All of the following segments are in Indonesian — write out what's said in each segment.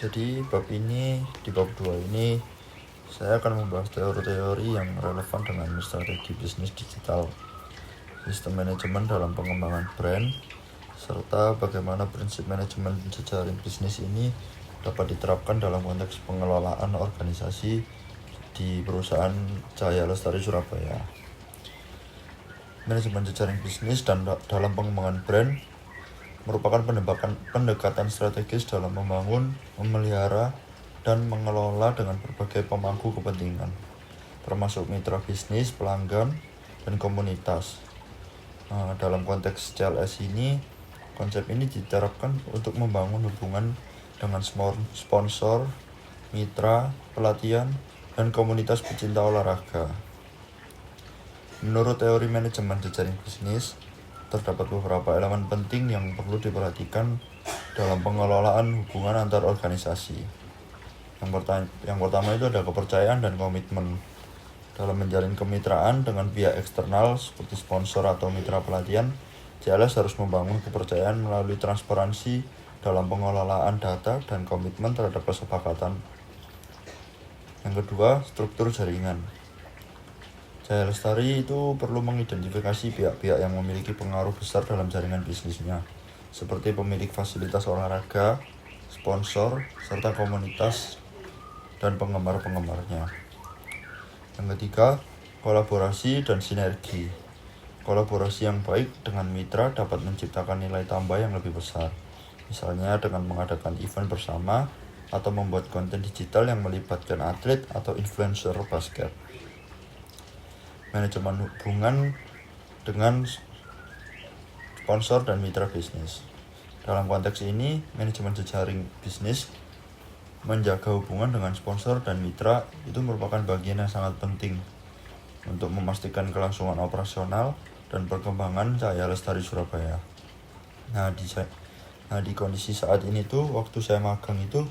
Jadi di bab 2 ini saya akan membahas teori-teori yang relevan dengan strategi bisnis digital, sistem manajemen dalam pengembangan brand, serta bagaimana prinsip manajemen jejaring bisnis ini dapat diterapkan dalam konteks pengelolaan organisasi di perusahaan Cahaya Lestari Surabaya. Manajemen jejaring bisnis dan dalam pengembangan brand merupakan pendekatan strategis dalam membangun, memelihara, dan mengelola dengan berbagai pemangku kepentingan, termasuk mitra bisnis, pelanggan, dan komunitas. Dalam konteks CLS ini, konsep ini diterapkan untuk membangun hubungan dengan sponsor, mitra, pelatihan, dan komunitas pecinta olahraga. Menurut teori manajemen jejaring bisnis, terdapat beberapa elemen penting yang perlu diperhatikan dalam pengelolaan hubungan antar organisasi. Yang pertama itu ada kepercayaan dan komitmen. Dalam menjalin kemitraan dengan pihak eksternal seperti sponsor atau mitra pelatihan, CLS harus membangun kepercayaan melalui transparansi dalam pengelolaan data dan komitmen terhadap kesepakatan. Yang kedua, struktur jaringan. Cahaya Lestari itu perlu mengidentifikasi pihak-pihak yang memiliki pengaruh besar dalam jaringan bisnisnya, seperti pemilik fasilitas olahraga, sponsor, serta komunitas dan penggemar-penggemarnya. Yang ketiga, kolaborasi dan sinergi. Kolaborasi yang baik dengan mitra dapat menciptakan nilai tambah yang lebih besar, misalnya dengan mengadakan event bersama atau membuat konten digital yang melibatkan atlet atau influencer basket. Manajemen hubungan dengan sponsor dan mitra bisnis. Dalam konteks ini, manajemen jejaring bisnis menjaga hubungan dengan sponsor dan mitra itu merupakan bagian yang sangat penting untuk memastikan kelangsungan operasional dan perkembangan Cahaya Lestari Surabaya. Di kondisi saat ini tuh, waktu saya magang itu,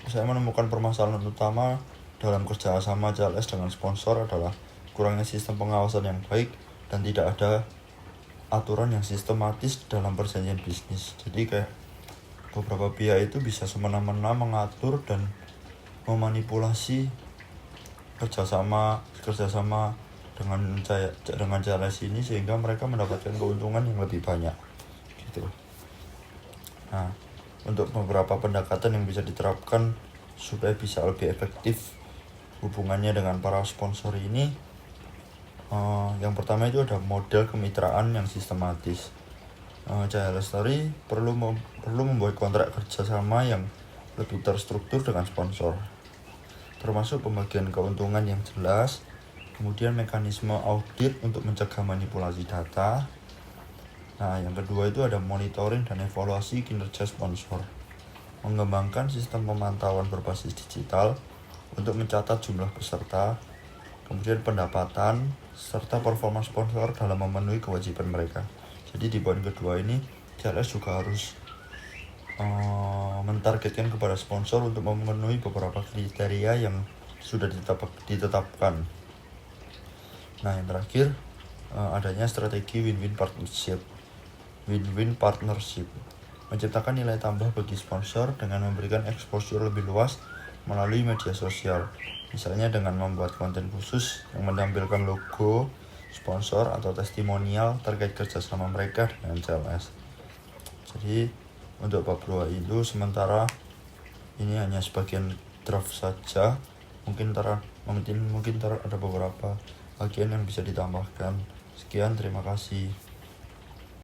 saya menemukan permasalahan utama dalam kerjasama CLS dengan sponsor adalah kurangnya sistem pengawasan yang baik dan tidak ada aturan yang sistematis dalam perjanjian bisnis. Jadi kayak beberapa pihak itu bisa semena-mena mengatur dan memanipulasi kerjasama dengan CLS ini sehingga mereka mendapatkan keuntungan yang lebih banyak gitu. Untuk beberapa pendekatan yang bisa diterapkan supaya bisa lebih efektif hubungannya dengan para sponsor ini, yang pertama itu ada model kemitraan yang sistematis. Cahaya Lestari perlu membuat kontrak kerjasama yang lebih terstruktur dengan sponsor, termasuk pembagian keuntungan yang jelas, kemudian mekanisme audit untuk mencegah manipulasi data. Yang kedua itu ada monitoring dan evaluasi kinerja sponsor, mengembangkan sistem pemantauan berbasis digital untuk mencatat jumlah peserta, kemudian pendapatan, serta performa sponsor dalam memenuhi kewajiban mereka. Jadi di poin kedua ini, CLS juga harus mentargetkan kepada sponsor untuk memenuhi beberapa kriteria yang sudah ditetapkan. Yang terakhir, adanya strategi win-win partnership, menciptakan nilai tambah bagi sponsor dengan memberikan exposure lebih luas melalui media sosial, misalnya dengan membuat konten khusus yang menampilkan logo sponsor atau testimonial terkait kerjasama mereka dengan CLS. Jadi untuk bab 2 itu sementara ini hanya sebagian draft saja, mungkin ada beberapa bagian yang bisa ditambahkan. Sekian, terima kasih.